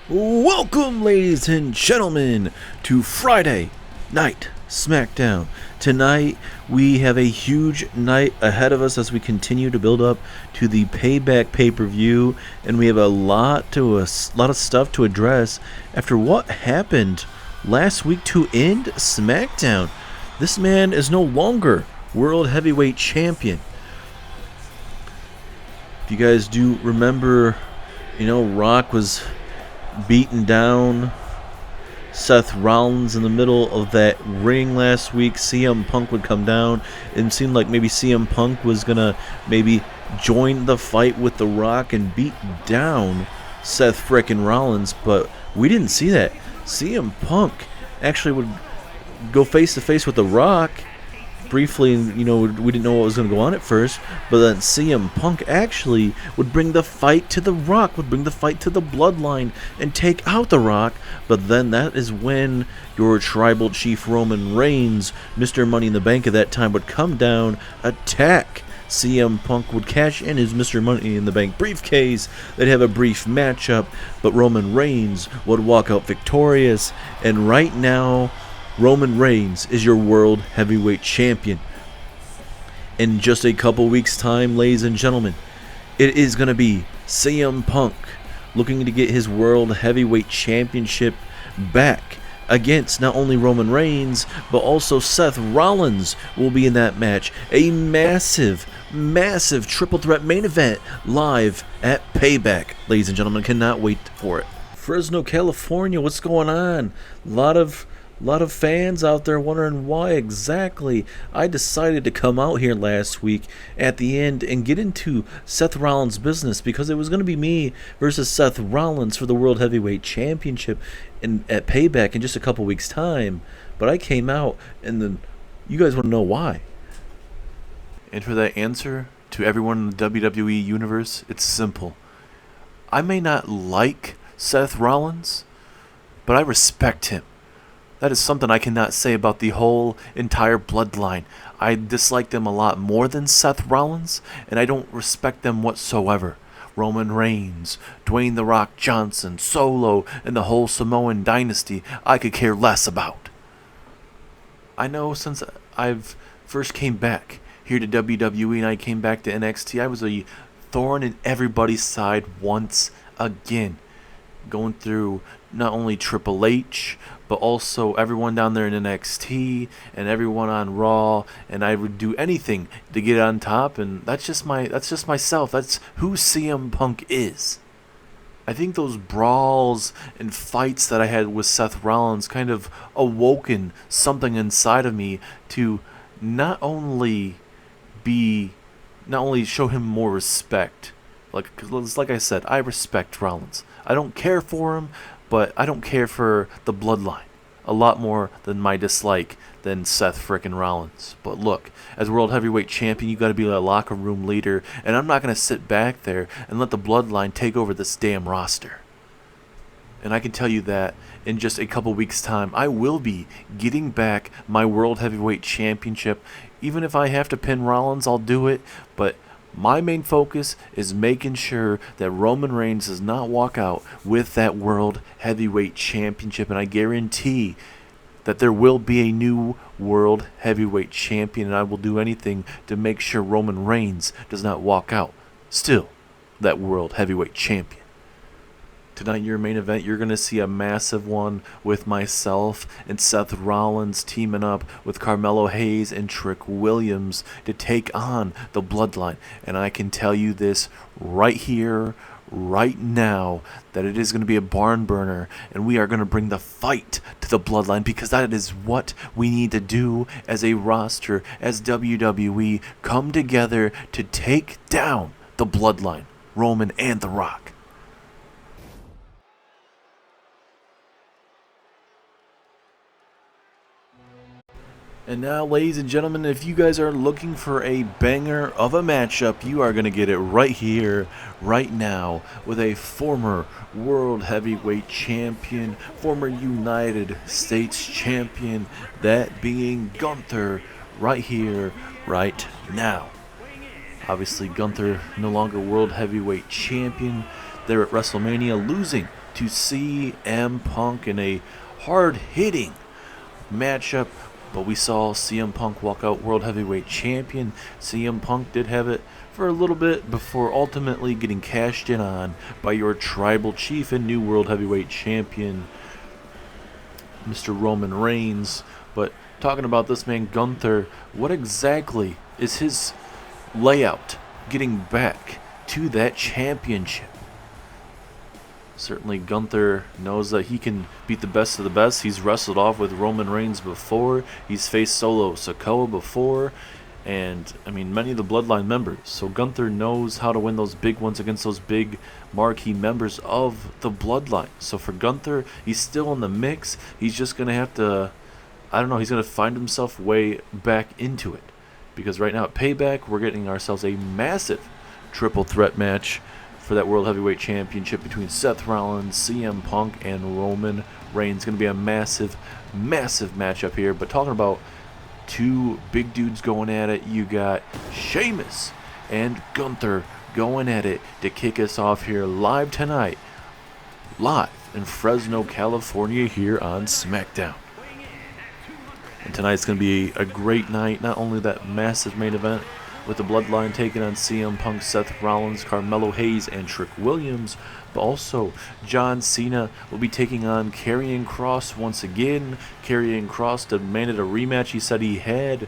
Welcome, ladies and gentlemen, to Friday Night SmackDown. Tonight, we have a huge night ahead of us as we continue to build up to the Payback pay-per-view, and we have a lot of stuff to address after what happened last week to end SmackDown. This man is no longer World Heavyweight Champion. If you guys do remember, Rock was beating down Seth Rollins in the middle of that ring last week. CM Punk would come down, and it seemed like maybe CM Punk was gonna maybe join the fight with The Rock and beat down Seth frickin' Rollins, but we didn't see that. CM Punk actually would go face to face with The Rock briefly. We didn't know what was going to go on at first, but then CM Punk actually would bring the fight to The Rock, would bring the fight to the Bloodline and take out The Rock. But then that is when your tribal chief Roman Reigns, Mr. Money in the Bank at that time, would come down, attack CM Punk, would cash in his Mr. Money in the Bank briefcase. They'd have a brief matchup, but Roman Reigns would walk out victorious. And right now, Roman Reigns is your World Heavyweight Champion. In just a couple weeks' time, ladies and gentlemen, it is going to be CM Punk looking to get his World Heavyweight Championship back against not only Roman Reigns, but also Seth Rollins will be in that match. A massive triple threat main event live at Payback. Ladies and gentlemen, cannot wait for it. Fresno, California, what's going on? A lot of fans out there wondering why exactly I decided to come out here last week at the end and get into Seth Rollins' business, because it was going to be me versus Seth Rollins for the World Heavyweight Championship at Payback in just a couple weeks' time. But I came out, and then you guys want to know why. And for that answer to everyone in the WWE universe, it's simple. I may not like Seth Rollins, but I respect him. That is something I cannot say about the whole entire Bloodline. I dislike them a lot more than Seth Rollins, and I don't respect them whatsoever. Roman Reigns, Dwayne "The Rock" Johnson, Solo, and the whole Samoan dynasty, I could care less about. I know since I've first came back here to WWE and I came back to NXT, I was a thorn in everybody's side once again. Going through not only Triple H, but also everyone down there in NXT and everyone on Raw, and I would do anything to get on top, and that's just myself. That's who CM Punk is. I think those brawls and fights that I had with Seth Rollins kind of awoken something inside of me to not only show him more respect. Like I said, I respect Rollins. I don't care for him, but I don't care for the Bloodline a lot more than my dislike than Seth frickin' Rollins. But look, as World Heavyweight Champion, you got to be a locker room leader, and I'm not going to sit back there and let the Bloodline take over this damn roster. And I can tell you that in just a couple weeks' time, I will be getting back my World Heavyweight Championship. Even if I have to pin Rollins, I'll do it, but my main focus is making sure that Roman Reigns does not walk out with that World Heavyweight Championship, and I guarantee that there will be a new World Heavyweight Champion, and I will do anything to make sure Roman Reigns does not walk out still that World Heavyweight Champion. Tonight, your main event, you're going to see a massive one with myself and Seth Rollins teaming up with Carmelo Hayes and Trick Williams to take on the Bloodline. And I can tell you this right here, right now, that it is going to be a barn burner, and we are going to bring the fight to the Bloodline, because that is what we need to do as a roster, as WWE come together to take down the Bloodline, Roman and The Rock. And now, ladies and gentlemen, if you guys are looking for a banger of a matchup, you are going to get it right here, right now, with a former World Heavyweight Champion, former United States Champion, that being Gunther, right here, right now. Obviously, Gunther no longer World Heavyweight Champion there at WrestleMania, losing to CM Punk in a hard-hitting matchup, but we saw CM Punk walk out World Heavyweight Champion. CM Punk did have it for a little bit before ultimately getting cashed in on by your tribal chief and new World Heavyweight Champion, Mr. Roman Reigns. But talking about this man, Gunther, what exactly is his layout getting back to that championship? Certainly Gunther knows that he can beat the best of the best. He's wrestled off with Roman Reigns before. He's faced Solo Sikoa before. And, I mean, many of the Bloodline members. So Gunther knows how to win those big ones against those big marquee members of the Bloodline. So for Gunther, he's still in the mix. He's just going to have to, I don't know, he's going to find himself way back into it. Because right now at Payback, we're getting ourselves a massive triple threat match for that World Heavyweight Championship between Seth Rollins, CM Punk, and Roman Reigns. Going to be a massive, massive matchup here. But talking about two big dudes going at it, you got Sheamus and Gunther going at it to kick us off here live tonight. Live in Fresno, California here on SmackDown. And tonight's going to be a great night. Not only that massive main event with the Bloodline taking on CM Punk, Seth Rollins, Carmelo Hayes, and Trick Williams, but also John Cena will be taking on Karrion Kross once again. Karrion Kross demanded a rematch. He said he had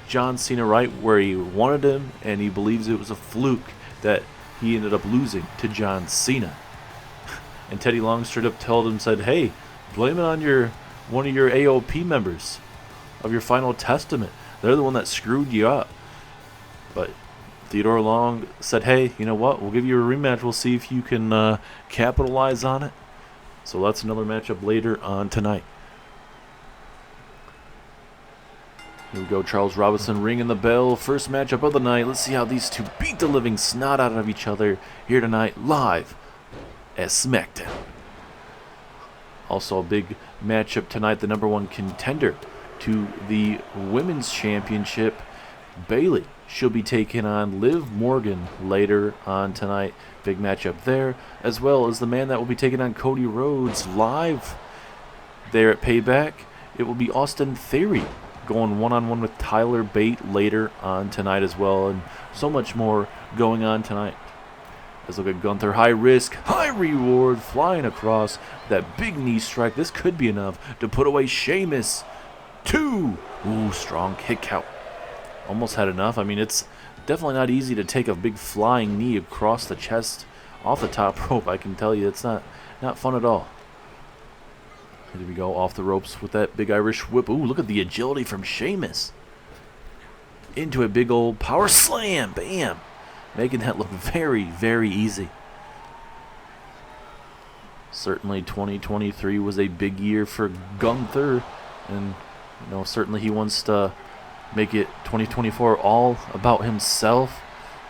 John Cena right where he wanted him, and he believes it was a fluke that he ended up losing to John Cena. And Teddy Long straight up told him, said, hey, blame it on one of your AOP members of your Final Testament. They're the one that screwed you up. But Theodore Long said, hey, you know what? We'll give you a rematch. We'll see if you can capitalize on it. So that's another matchup later on tonight. Here we go. Charles Robinson ringing the bell. First matchup of the night. Let's see how these two beat the living snot out of each other here tonight live at SmackDown. Also a big matchup tonight. The number one contender to the Women's Championship, Bayley. She'll be taking on Liv Morgan later on tonight. Big matchup there. As well as the man that will be taking on Cody Rhodes live there at Payback. It will be Austin Theory going one-on-one with Tyler Bate later on tonight as well. And so much more going on tonight. Let's look at Gunther. High risk, high reward. Flying across that big knee strike. This could be enough to put away Sheamus. 2. Ooh, strong kick out. Almost had enough. I mean, it's definitely not easy to take a big flying knee across the chest off the top rope. I can tell you, it's not fun at all. Here we go, off the ropes with that big Irish whip. Ooh, look at the agility from Sheamus. Into a big old power slam. Bam. Making that look very, very easy. Certainly 2023 was a big year for Gunther. And, you know, certainly he wants to make it 2024 all about himself.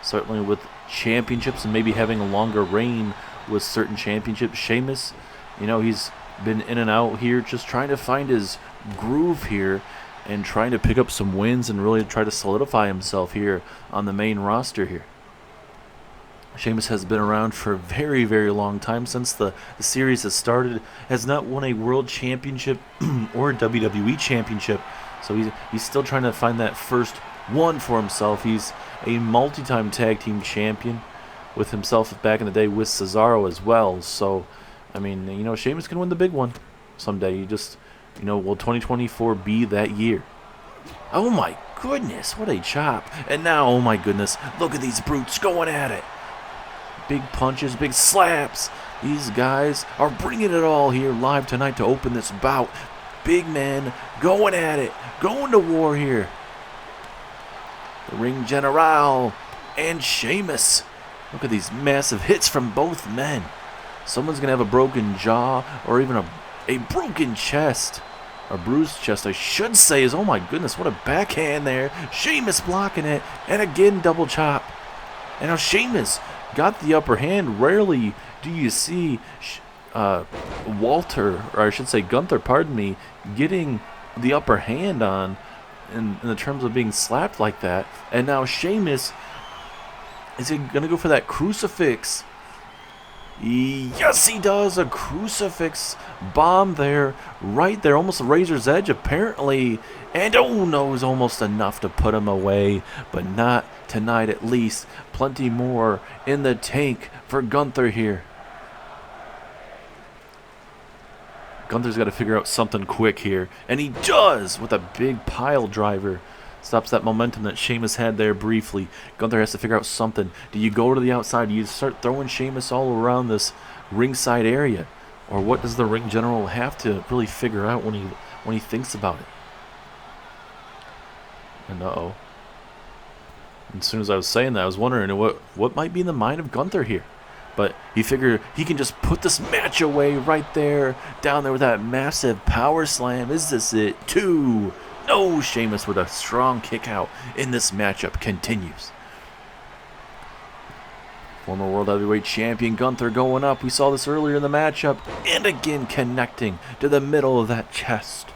Certainly with championships and maybe having a longer reign with certain championships. Sheamus, you know, he's been in and out here just trying to find his groove here and trying to pick up some wins and really try to solidify himself here on the main roster here. Sheamus has been around for a very, very long time since the series has started. Has not won a world championship or WWE championship. So he's still trying to find that first one for himself. He's a multi-time tag team champion with himself back in the day with Cesaro as well. So, I mean, you know, Sheamus can win the big one someday. You just, you know, will 2024 be that year? Oh my goodness, what a chop. And now, oh my goodness, look at these brutes going at it. Big punches, big slaps. These guys are bringing it all here live tonight to open this bout. Big men going at it, going to war here. The Ring General and Sheamus. Look at these massive hits from both men. Someone's going to have a broken jaw or even a broken chest. A bruised chest, I should say. Oh my goodness, what a backhand there. Sheamus blocking it. And again, double chop. And now Sheamus got the upper hand. Rarely do you see Gunther, pardon me, getting the upper hand on in the terms of being slapped like that. And now Sheamus is going to go for that crucifix. Yes, he does. A crucifix bomb there, right there, almost a razor's edge apparently. And oh no, is almost enough to put him away, but not tonight at least. Plenty more in the tank for Gunther here. Gunther's got to figure out something quick here, and he does with a big pile driver. Stops that momentum that Sheamus had there briefly. Gunther has to figure out something. Do you go to the outside? Do you start throwing Sheamus all around this ringside area? Or what does the ring general have to really figure out when he thinks about it? And uh-oh. As soon as I was saying that, I was wondering what might be in the mind of Gunther here. But he figured he can just put this match away right there, down there with that massive power slam. Is this it? 2. No, Sheamus with a strong kick out in this matchup continues. Former World Heavyweight Champion Gunther going up. We saw this earlier in the matchup. And again connecting to the middle of that chest.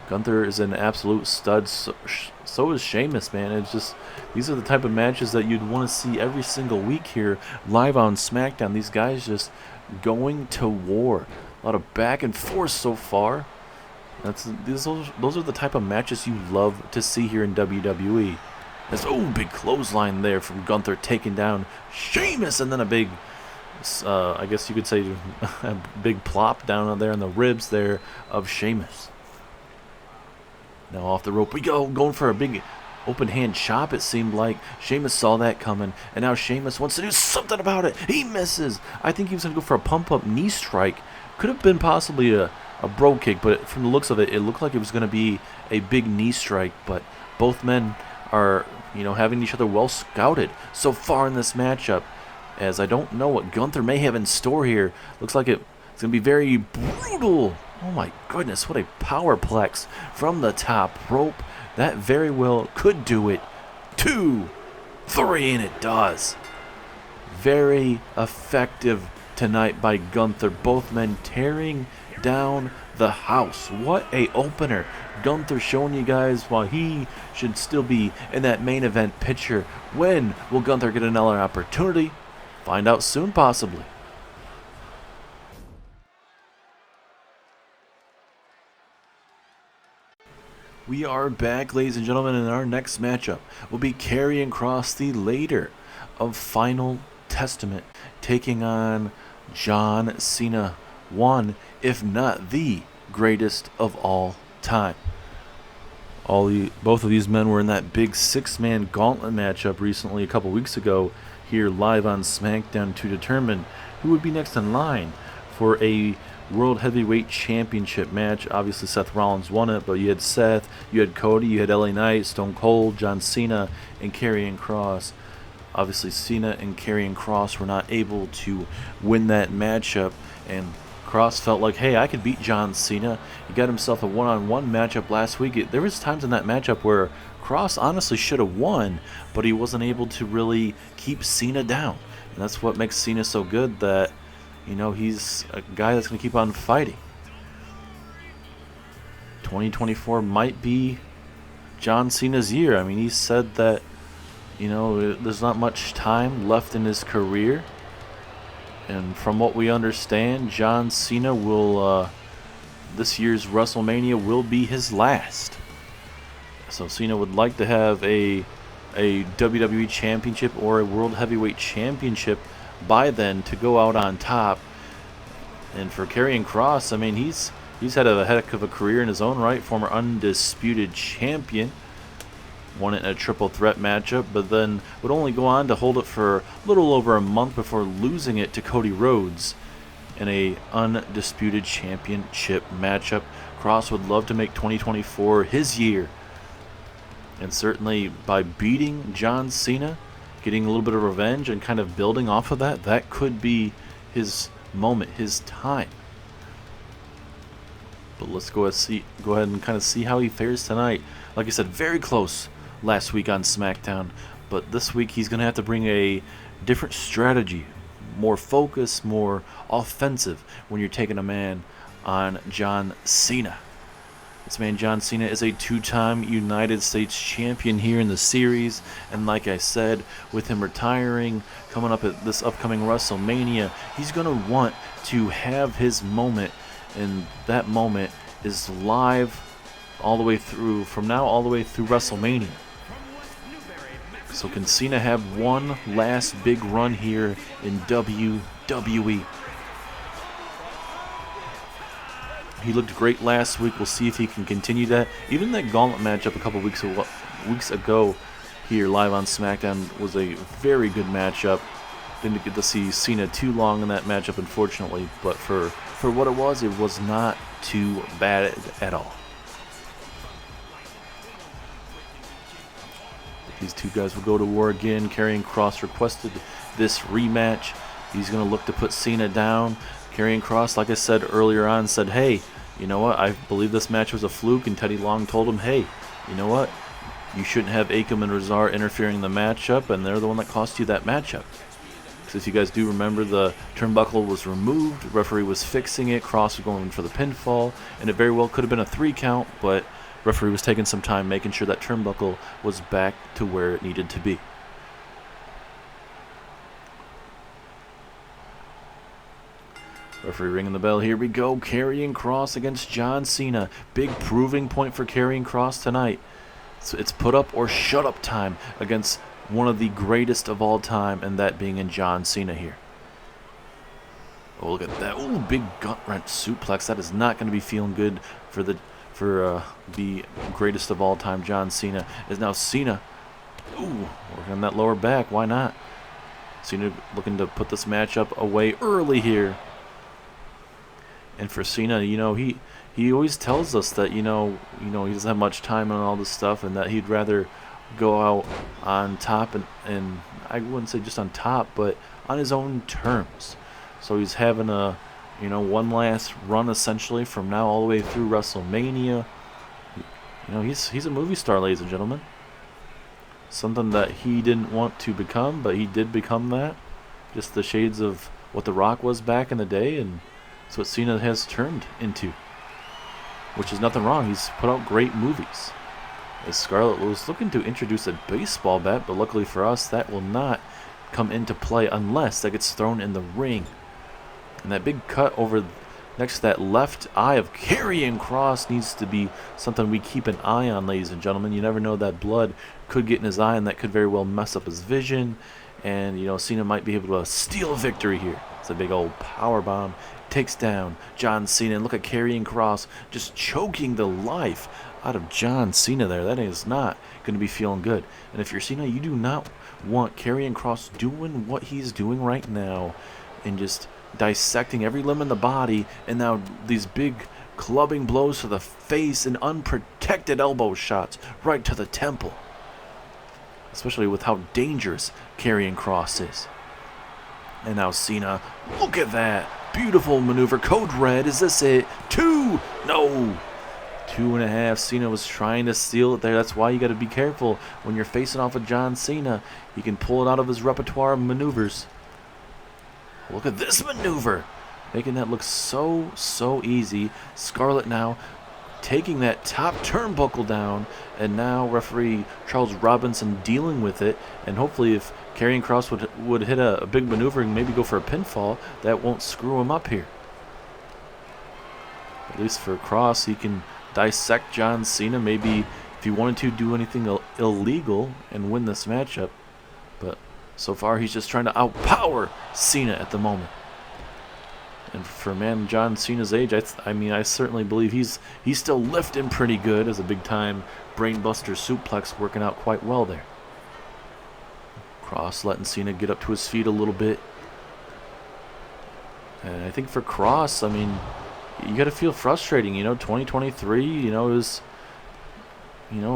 Gunther is an absolute stud. So is Sheamus, man. It's just, these are the type of matches that you'd want to see every single week here live on SmackDown. These guys just going to war. A lot of back and forth so far. Those are the type of matches you love to see here in WWE. Big clothesline there from Gunther taking down Sheamus, and then a big, I guess you could say, a big plop down there on the ribs there of Sheamus. Now off the rope we go, going for a big open hand chop, it seemed like. Sheamus saw that coming, and now Sheamus wants to do something about it. He misses. I think he was going to go for a pump-up knee strike. Could have been possibly a bro kick, but from the looks of it, it looked like it was going to be a big knee strike. But both men are, having each other well scouted so far in this matchup, as I don't know what Gunther may have in store here. Looks like it's going to be very brutal. Oh my goodness, what a powerplex from the top rope. That very well could do it. 2, 3, and it does. Very effective tonight by Gunther. Both men tearing down the house. What a opener. Gunther showing you guys why he should still be in that main event picture. When will Gunther get another opportunity? Find out soon, possibly. We are back, ladies and gentlemen, and our next matchup will be Karrion Kross, the later of Final Testament, taking on John Cena, one, if not the greatest of all time. Both of these men were in that big 6-man gauntlet matchup recently, a couple weeks ago, here live on SmackDown to determine who would be next in line for a World Heavyweight Championship match. Obviously, Seth Rollins won it, but you had Seth, you had Cody, you had LA Knight, Stone Cold, John Cena, and Karrion Kross. Obviously, Cena and Karrion Kross were not able to win that matchup, and Kross felt like, hey, I could beat John Cena. He got himself a one-on-one matchup last week. There was times in that matchup where Kross honestly should have won, but he wasn't able to really keep Cena down. And that's what makes Cena so good, that he's a guy that's going to keep on fighting. 2024 might be John Cena's year. I mean, he said that, there's not much time left in his career. And from what we understand, John Cena will, this year's WrestleMania will be his last. So Cena would like to have a WWE Championship or a World Heavyweight Championship by then to go out on top. And for Karrion Kross, I mean, he's had a heck of a career in his own right. Former undisputed champion, won it in a triple threat matchup, but then would only go on to hold it for a little over a month before losing it to Cody Rhodes in a undisputed championship matchup. Kross would love to make 2024 his year, and certainly by beating John Cena, getting a little bit of revenge and kind of building off of that, that could be his moment, his time. But let's go ahead and kind of see how he fares tonight. Like I said, very close last week on SmackDown, but this week he's going to have to bring a different strategy, more focus, more offensive when you're taking a man on John Cena. This man John Cena is a two-time United States champion here in the series, and like I said, with him retiring, coming up at this upcoming WrestleMania, he's going to want to have his moment, and that moment is live all the way through, from now all the way through WrestleMania. So can Cena have one last big run here in WWE? He looked great last week. We'll see if he can continue that. Even that gauntlet matchup a couple weeks ago here live on SmackDown was a very good matchup. Didn't get to see Cena too long in that matchup, unfortunately. But for what it was not too bad at all. These two guys will go to war again. Karrion Kross requested this rematch. He's going to look to put Cena down. Karrion Kross, like I said earlier on, said, hey, you know what? I believe this match was a fluke. And Teddy Long told him, hey, you know what? You shouldn't have Akam and Razar interfering in the matchup, and they're the one that cost you that matchup. So if you guys do remember, the turnbuckle was removed. The referee was fixing it. Kross was going for the pinfall, and it very well could have been a 3 count, but referee was taking some time making sure that turnbuckle was back to where it needed to be. Referee ringing the bell. Here we go. Karrion Kross against John Cena. Big proving point for Karrion Kross tonight. So it's put up or shut up time against one of the greatest of all time, and that being in John Cena here. Oh, look at that. Oh, big gut wrench suplex. That is not going to be feeling good for the greatest of all time, John Cena. Is now Cena. Ooh, working on that lower back. Why not? Cena looking to put this matchup away early here. And for Cena, you know, he always tells us that, you know, he doesn't have much time on all this stuff, and that he'd rather go out on top, and I wouldn't say just on top, but on his own terms. So he's having a, one last run essentially from now all the way through WrestleMania. You know, he's a movie star, ladies and gentlemen. Something that he didn't want to become, but he did become that. Just the shades of what The Rock was back in the day, and it's what Cena has turned into, which is nothing wrong. He's put out great movies. As Scarlett was looking to introduce a baseball bat, but luckily for us, that will not come into play unless that gets thrown in the ring. And that big cut over next to that left eye of Karrion Kross needs to be something we keep an eye on, ladies and gentlemen. You never know, that blood could get in his eye, and that could very well mess up his vision. And, Cena might be able to steal a victory here. It's a big old power bomb. Takes down John Cena. And look at Karrion Kross just choking the life out of John Cena there. That is not going to be feeling good. And if you're Cena, you do not want Karrion Kross doing what he's doing right now and just dissecting every limb in the body, and now these big clubbing blows to the face and unprotected elbow shots right to the temple. Especially with how dangerous Karrion Kross is. And now Cena, look at that. Beautiful maneuver. Code red. Is this it? 2. No. 2.5. Cena was trying to steal it there. That's why you got to be careful when you're facing off with John Cena. He can pull it out of his repertoire of maneuvers. Look at this maneuver. Making that look so easy. Scarlett now taking that top turnbuckle down, and now referee Charles Robinson dealing with it, and hopefully if Karrion Kross would hit a big maneuver and maybe go for a pinfall, that won't screw him up here. At least for Kross, he can dissect John Cena, maybe if he wanted to do anything illegal and win this matchup, but so far he's just trying to outpower Cena at the moment. And for a man John Cena's age, I certainly believe he's still lifting pretty good as a big-time brainbuster suplex working out quite well there. Kross letting Cena get up to his feet a little bit. And I think for Kross, you got to feel frustrating. 2023,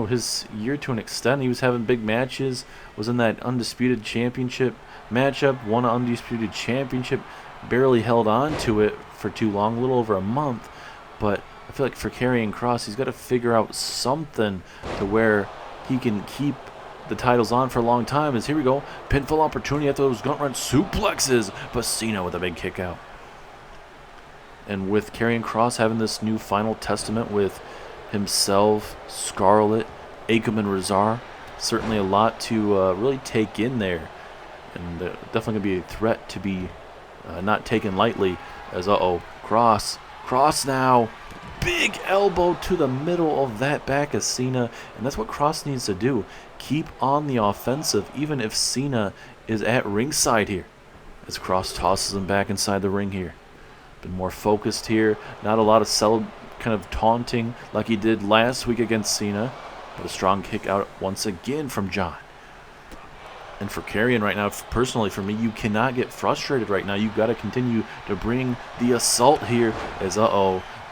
his year to an extent. He was having big matches, was in that Undisputed Championship matchup, won an Undisputed Championship, barely held on to it for too long, a little over a month. But I feel like for Karrion Kross, he's got to figure out something to where he can keep the titles on for a long time. As here we go, pinfall opportunity after those gauntlet suplexes, but Cena with a big kick out. And with Karrion Kross having this new final testament with himself, Scarlett, Akam, and Razar. Certainly a lot to really take in there. And definitely going to be a threat to be not taken lightly. As, Cross now. Big elbow to the middle of that back of Cena. And that's what Cross needs to do. Keep on the offensive, even if Cena is at ringside here. As Cross tosses him back inside the ring here. Been more focused here. Not a lot of kind of taunting like he did last week against Cena. But a strong kick out once again from John. And for Karrion right now, personally for me, you cannot get frustrated right now. You've got to continue to bring the assault here. As,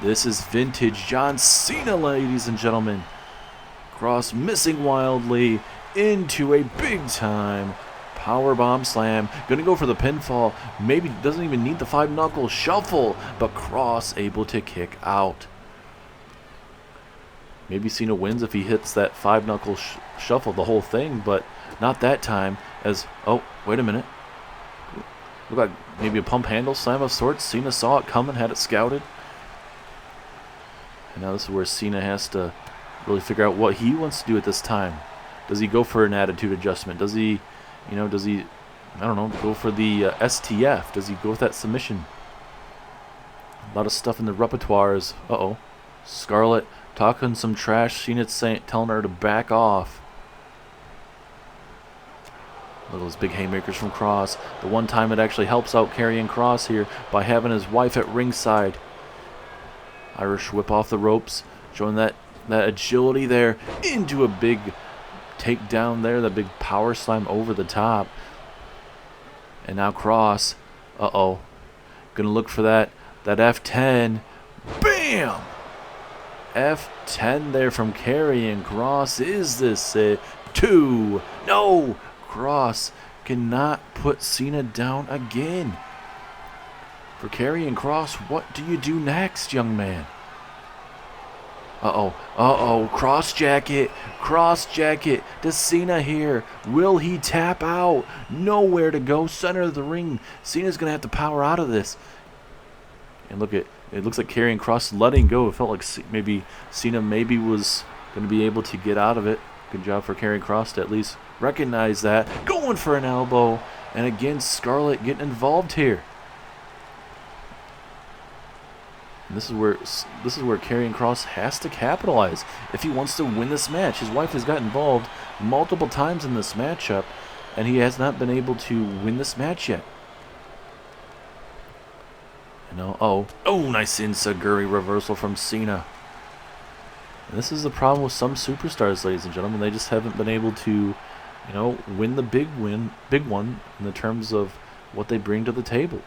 this is vintage John Cena, ladies and gentlemen. Cross missing wildly into a big-time powerbomb slam. Gonna go for the pinfall. Maybe doesn't even need the 5-knuckle shuffle, but Cross able to kick out. Maybe Cena wins if he hits that 5-knuckle shuffle, the whole thing, but not that time. As, wait a minute. Look like maybe a pump handle slam of sorts. Cena saw it coming, had it scouted. And now this is where Cena has to really figure out what he wants to do at this time. Does he go for an attitude adjustment? Does he, I don't know, go for the STF? Does he go with that submission? A lot of stuff in the repertoire is, Scarlett talking some trash. Cena telling her to back off. Look at those big haymakers from Cross. The one time it actually helps out Karrion Kross here by having his wife at ringside. Irish whip off the ropes, showing that agility there into a big takedown there, that big power slam over the top. And now Kross, gonna look for that F10. Bam! F10 there from Karrion Kross. Is this it? 2. No! Kross cannot put Cena down again. For Karrion Kross, what do you do next, young man? Cross jacket to Cena here. Will he tap out? Nowhere to go, center of the ring. Cena's going to have to power out of this. And look at, it looks like Karrion Kross letting go. It felt like maybe Cena was going to be able to get out of it. Good job for Karrion Kross to at least recognize that. Going for an elbow. And again, Scarlett getting involved here. And this is where Karrion Kross has to capitalize if he wants to win this match. His wife has got involved multiple times in this matchup, and he has not been able to win this match yet. Nice Enziguri reversal from Cena. And this is the problem with some superstars, ladies and gentlemen. They just haven't been able to, win the big one in the terms of what they bring to the table.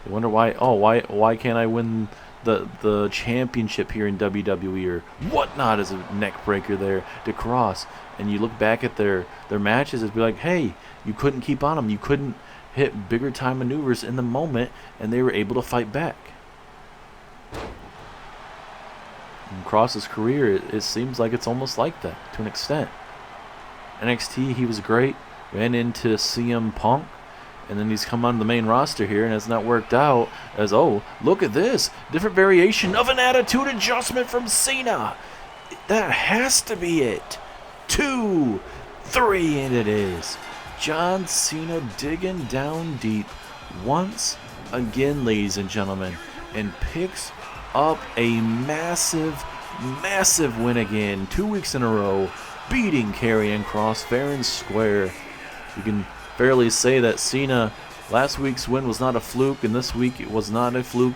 They wonder why can't I win the championship here in WWE or whatnot as a neck breaker there to Kross. And you look back at their matches, it'd be like, hey, you couldn't keep on them. You couldn't hit bigger time maneuvers in the moment, and they were able to fight back. In Kross's career, it seems like it's almost like that to an extent. NXT, he was great. Ran into CM Punk. And then he's come on the main roster here and has not worked out. As, look at this. Different variation of an attitude adjustment from Cena. That has to be it. 2, 3, and it is. John Cena digging down deep once again, ladies and gentlemen, and picks up a massive, massive win again. 2 weeks in a row, beating Karrion Kross fair and square. You can fairly say that Cena, last week's win was not a fluke, and this week it was not a fluke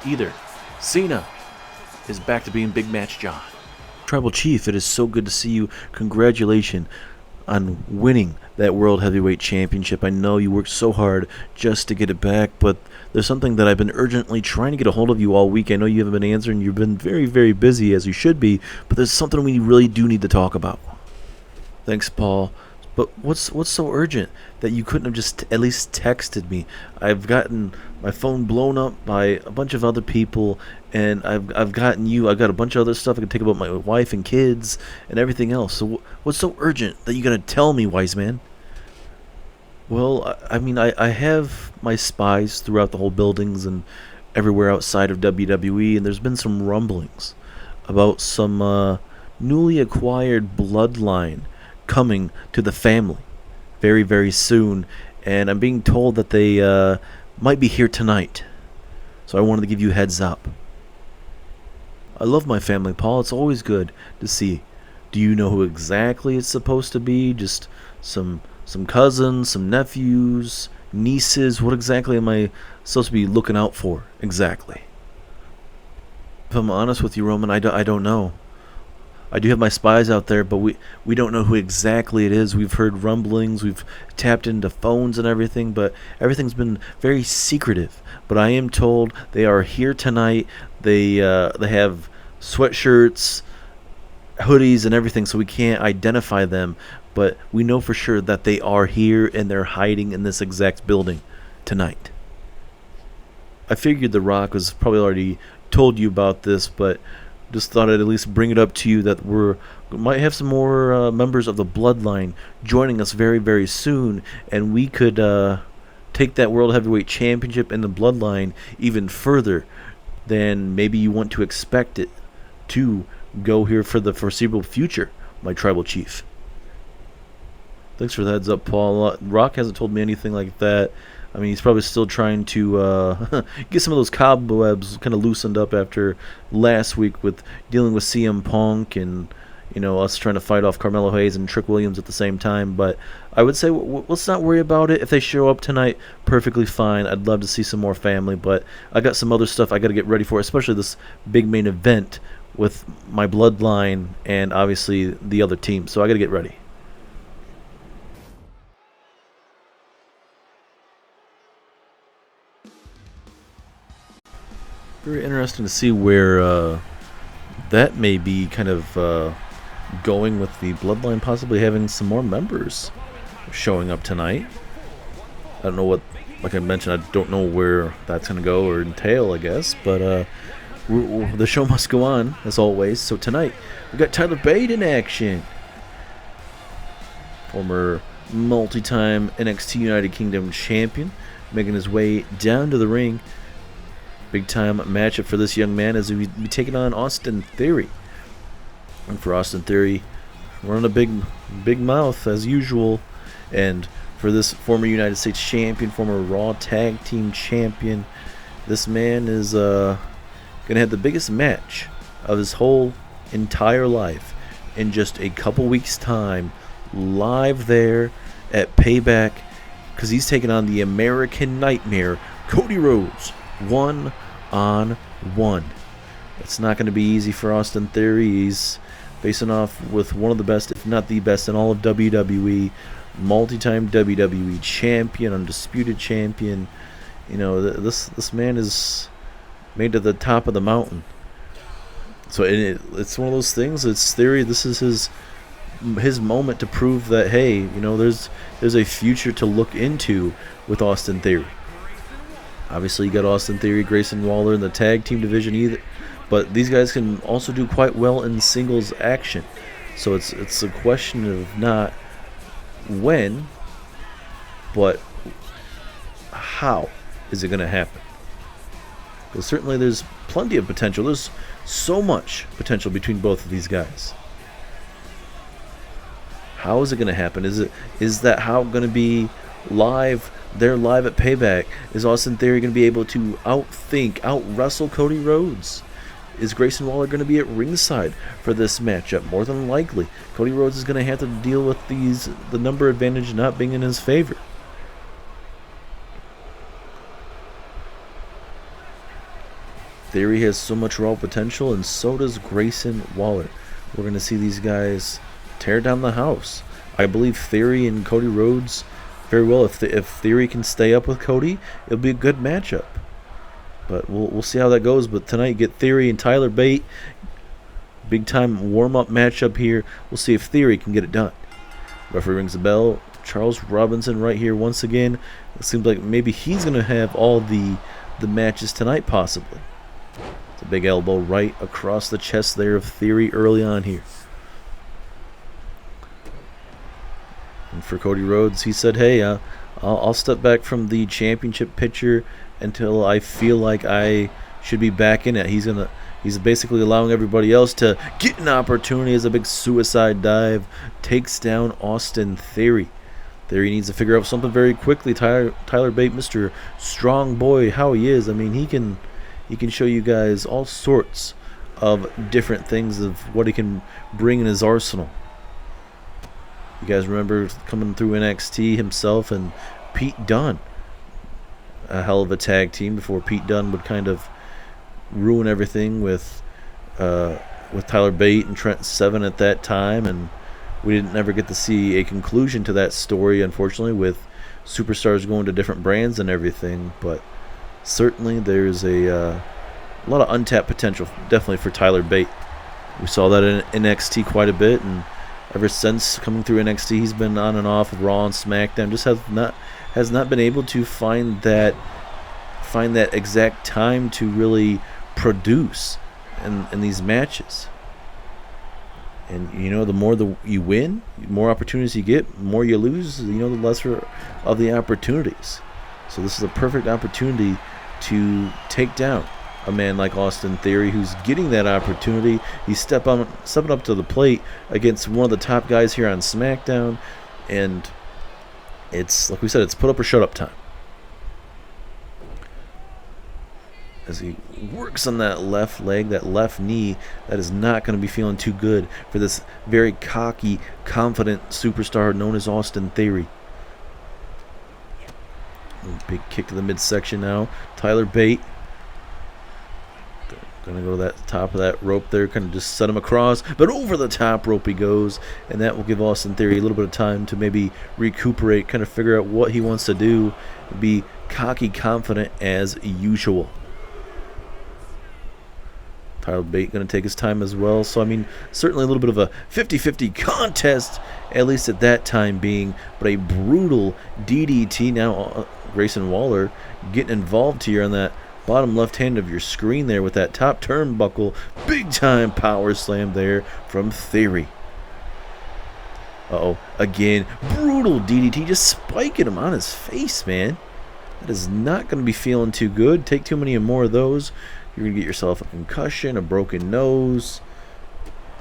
either. Cena is back to being Big Match John. Tribal Chief, it is so good to see you. Congratulations on winning that World Heavyweight Championship. I know you worked so hard just to get it back, but there's something that I've been urgently trying to get a hold of you all week. I know you haven't been answering. You've been very, very busy, as you should be, but there's something we really do need to talk about. Thanks, Paul. But what's so urgent that you couldn't have just at least texted me? I've gotten my phone blown up by a bunch of other people, and I've gotten you. I've got a bunch of other stuff I can take about my wife and kids and everything else. So what's so urgent that you gotta tell me, wise man? Well, I have my spies throughout the whole buildings and everywhere outside of WWE, and there's been some rumblings about some newly acquired bloodline coming to the family very, very soon. And I'm being told that they might be here tonight. So I wanted to give you a heads up. I love my family, Paul. It's always good to see. Do you know who exactly it's supposed to be? Just some cousins, some nephews, nieces? What exactly am I supposed to be looking out for? Exactly. If I'm honest with you, Roman, I don't know. I do have my spies out there, but we don't know who exactly it is. We've heard rumblings, we've tapped into phones and everything, but everything's been very secretive. But I am told they are here tonight. They have sweatshirts, hoodies, and everything, so we can't identify them. But we know for sure that they are here and they're hiding in this exact building tonight. I figured The Rock was probably already told you about this, but just thought I'd at least bring it up to you that we might have some more members of the Bloodline joining us very, very soon, and we could take that World Heavyweight Championship in the Bloodline even further than maybe you want to expect it to go here for the foreseeable future, my Tribal Chief. Thanks for the heads up, Paul. Rock hasn't told me anything like that. I mean, he's probably still trying to get some of those cobwebs kind of loosened up after last week with dealing with CM Punk and, us trying to fight off Carmelo Hayes and Trick Williams at the same time. But I would say let's not worry about it. If they show up tonight, perfectly fine. I'd love to see some more family, but I got some other stuff I got to get ready for, especially this big main event with my Bloodline and obviously the other team. So I got to get ready. Very interesting to see where that may be kind of going with the Bloodline possibly having some more members showing up tonight. I don't know what, like I mentioned, I don't know where that's going to go or entail, I guess. But the show must go on, as always. So tonight, we got Tyler Bate in action. Former multi-time NXT United Kingdom champion, making his way down to the ring. Big time matchup for this young man as he be taking on Austin Theory. And for Austin Theory, running a big mouth as usual. And for this former United States champion, former Raw Tag Team champion, this man is going to have the biggest match of his whole entire life in just a couple weeks' time, live there at Payback, because he's taking on the American Nightmare, Cody Rhodes. 1-on-1. It's not going to be easy for Austin Theory. He's facing off with one of the best, if not the best, in all of WWE. Multi-time WWE champion, undisputed champion. This man is made to the top of the mountain. So it's one of those things. It's Theory. This is his moment to prove that, hey, there's a future to look into with Austin Theory. Obviously, you got Austin Theory, Grayson Waller in the tag team division either, but these guys can also do quite well in singles action. So it's a question of not when, but how is it going to happen? Because certainly there's plenty of potential. There's so much potential between both of these guys. How is it going to happen? Is that how going to be live? They're live at Payback. Is Austin Theory going to be able to out-wrestle Cody Rhodes? Is Grayson Waller going to be at ringside for this matchup? More than likely. Cody Rhodes is going to have to deal with the number advantage not being in his favor. Theory has so much raw potential, and so does Grayson Waller. We're going to see these guys tear down the house. I believe Theory and Cody Rhodes very well. If Theory can stay up with Cody, it'll be a good matchup. But we'll see how that goes. But tonight, you get Theory and Tyler Bate. Big time warm-up matchup here. We'll see if Theory can get it done. Referee rings the bell. Charles Robinson right here once again. It seems like maybe he's going to have all the matches tonight, possibly. It's a big elbow right across the chest there of Theory early on here. And for Cody Rhodes, he said, hey, I'll step back from the championship picture until I feel like I should be back in it. He's basically allowing everybody else to get an opportunity as a big suicide dive takes down Austin Theory. Theory needs to figure out something very quickly. Tyler Bate, Mr. Strong Boy, how he is. I mean, he can show you guys all sorts of different things of what he can bring in his arsenal. You guys remember coming through NXT himself and Pete Dunne. A hell of a tag team before Pete Dunne would kind of ruin everything with Tyler Bate and Trent Seven at that time, and we didn't ever get to see a conclusion to that story, unfortunately, with superstars going to different brands and everything. But certainly there's a lot of untapped potential, definitely, for Tyler Bate. We saw that in NXT quite a bit, and ever since coming through NXT, he's been on and off of Raw and SmackDown. Just has not been able to find that exact time to really produce in these matches. And the more you win, the more opportunities you get, the more you lose, the lesser of the opportunities. So this is a perfect opportunity to take down a man like Austin Theory, who's getting that opportunity. He's stepping up to the plate against one of the top guys here on SmackDown, and it's, like we said, it's put up or shut up time. As he works on that left leg, that left knee, that is not going to be feeling too good for this very cocky, confident superstar known as Austin Theory. Big kick to the midsection now. Tyler Bate going to go to that top of that rope there, kind of just set him across, but over the top rope he goes, and that will give Austin Theory a little bit of time to maybe recuperate, kind of figure out what he wants to do, be cocky, confident as usual. Tyler Bate going to take his time as well. So, I mean, certainly a little bit of a 50-50 contest, at least at that time being, but a brutal DDT. Now Grayson Waller getting involved here on that bottom left hand of your screen there with that top turnbuckle. Big time power slam there from Theory. Again, brutal DDT, just spiking him on his face, man. That is not going to be feeling too good. Take too many more of those, you're going to get yourself a concussion, a broken nose.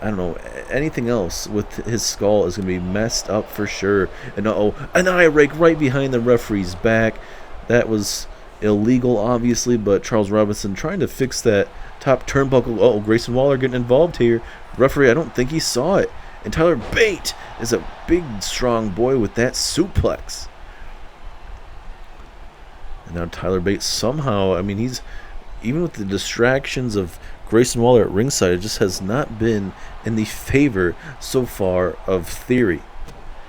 I don't know, anything else with his skull is going to be messed up for sure. And an eye rake right behind the referee's back. That was illegal, obviously, but Charles Robinson trying to fix that top turnbuckle. Grayson Waller getting involved here. Referee, I don't think he saw it. And Tyler Bate is a big, strong boy with that suplex. And now Tyler Bate somehow, I mean, he's, even with the distractions of Grayson Waller at ringside, it just has not been in the favor so far of Theory.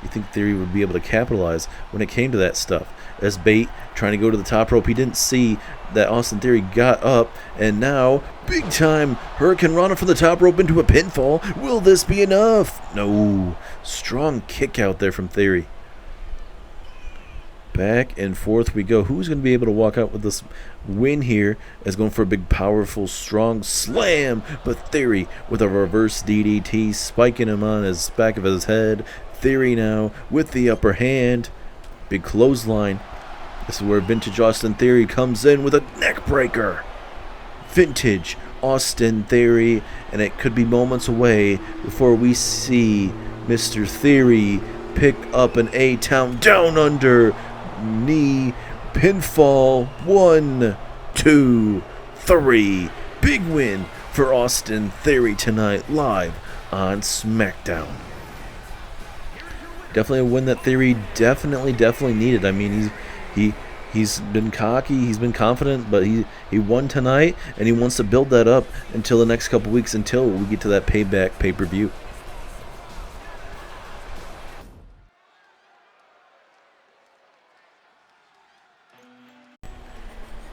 You think Theory would be able to capitalize when it came to that stuff. As Bate trying to go to the top rope, he didn't see that Austin Theory got up, and now big time Hurricane Rana from the top rope into a pinfall. Will this be enough? No. Strong kick out there from Theory. Back and forth we go. Who's going to be able to walk out with this win here? As going for a big, powerful, strong slam. But Theory with a reverse DDT, spiking him on his back of his head. Theory now with the upper hand. Big clothesline. This is where vintage Austin Theory comes in with a neck breaker. Vintage Austin Theory. And it could be moments away before we see Mr. Theory pick up an A-Town Down Under knee pinfall. 1, 2, 3. Big win for Austin Theory tonight, live on SmackDown. Definitely a win that Theory definitely needed. I mean, he's been cocky, he's been confident, but he won tonight, and he wants to build that up until the next couple weeks, until we get to that Payback pay-per-view.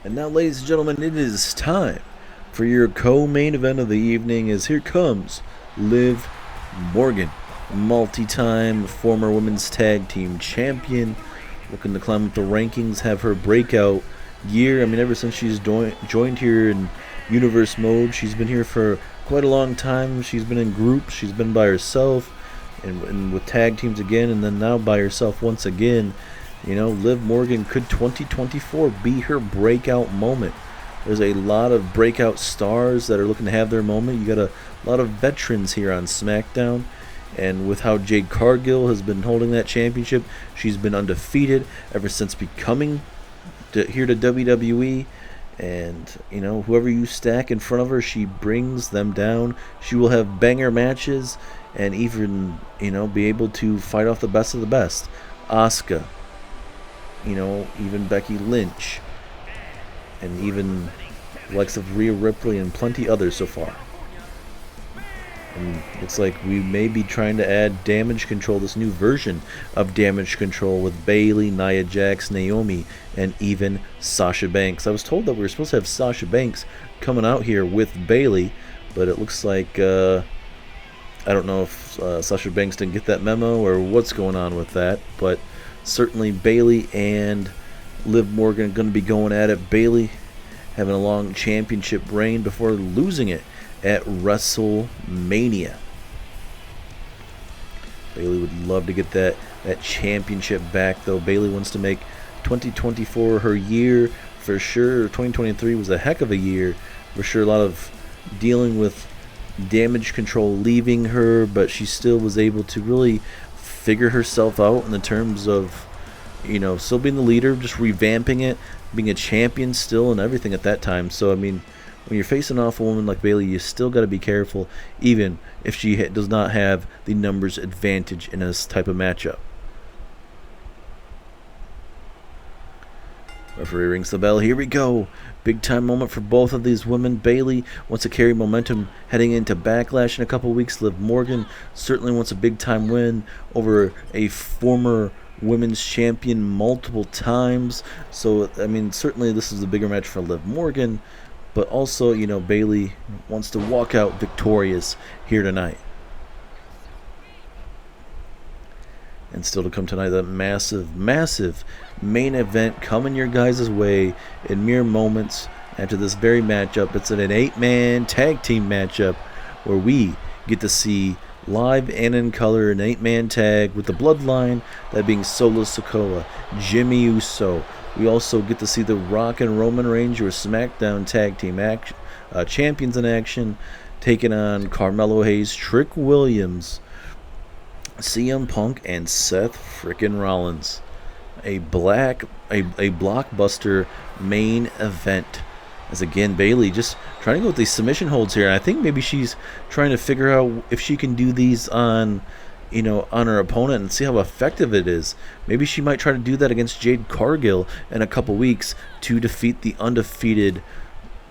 And now, ladies and gentlemen, it is time for your co-main event of the evening, as here comes Liv Morgan, multi-time former women's tag team champion, looking to climb up the rankings, have her breakout year. I mean, ever since she's joined here in Universe mode, she's been here for quite a long time. She's been in groups, she's been by herself, and with tag teams again, and then now by herself once again. Liv Morgan, could 2024 be her breakout moment? There's a lot of breakout stars that are looking to have their moment. You got a lot of veterans here on SmackDown. And with how Jade Cargill has been holding that championship, she's been undefeated ever since becoming here to WWE. And, you know, whoever you stack in front of her, she brings them down. She will have banger matches and even, you know, be able to fight off the best of the best. Asuka, you know, even Becky Lynch, and even the likes of Rhea Ripley and plenty others so far. And looks like we may be trying to add Damage Control, this new version of Damage Control with Bayley, Nia Jax, Naomi, and even Sasha Banks. I was told that we were supposed to have Sasha Banks coming out here with Bayley, but it looks like, I don't know if Sasha Banks didn't get that memo or what's going on with that, but certainly Bayley and Liv Morgan are going to be going at it. Bayley having a long championship reign before losing it at WrestleMania. Bayley would love to get that championship back, though. Bayley wants to make 2024 her year for sure. 2023 was a heck of a year for sure. A lot of dealing with Damage Control leaving her, but she still was able to really figure herself out in the terms of, you know, still being the leader, just revamping it, being a champion still and everything at that time. So, I mean, when you're facing off a woman like Bayley, you still got to be careful, even if she does not have the numbers advantage in this type of matchup. Referee rings the bell. Here we go. Big time moment for both of these women. Bayley wants to carry momentum heading into Backlash in a couple weeks. Liv Morgan certainly wants a big time win over a former women's champion multiple times. So, I mean, certainly this is a bigger match for Liv Morgan. But also, you know, Bayley wants to walk out victorious here tonight. And still to come tonight, that massive, massive main event coming your guys' way in mere moments after this very matchup. It's an 8-man tag team matchup where we get to see live and in color an 8-man tag with the Bloodline, that being Solo Sikoa, Jimmy Uso. We also get to see The Rock and Roman Reigns, your SmackDown Tag Team champions in action, taking on Carmelo Hayes, Trick Williams, CM Punk, and Seth frickin' Rollins. A blockbuster main event. As again, Bayley just trying to go with these submission holds here. I think maybe she's trying to figure out if she can do these on, you know, on her opponent and see how effective it is. Maybe she might try to do that against Jade Cargill in a couple weeks to defeat the undefeated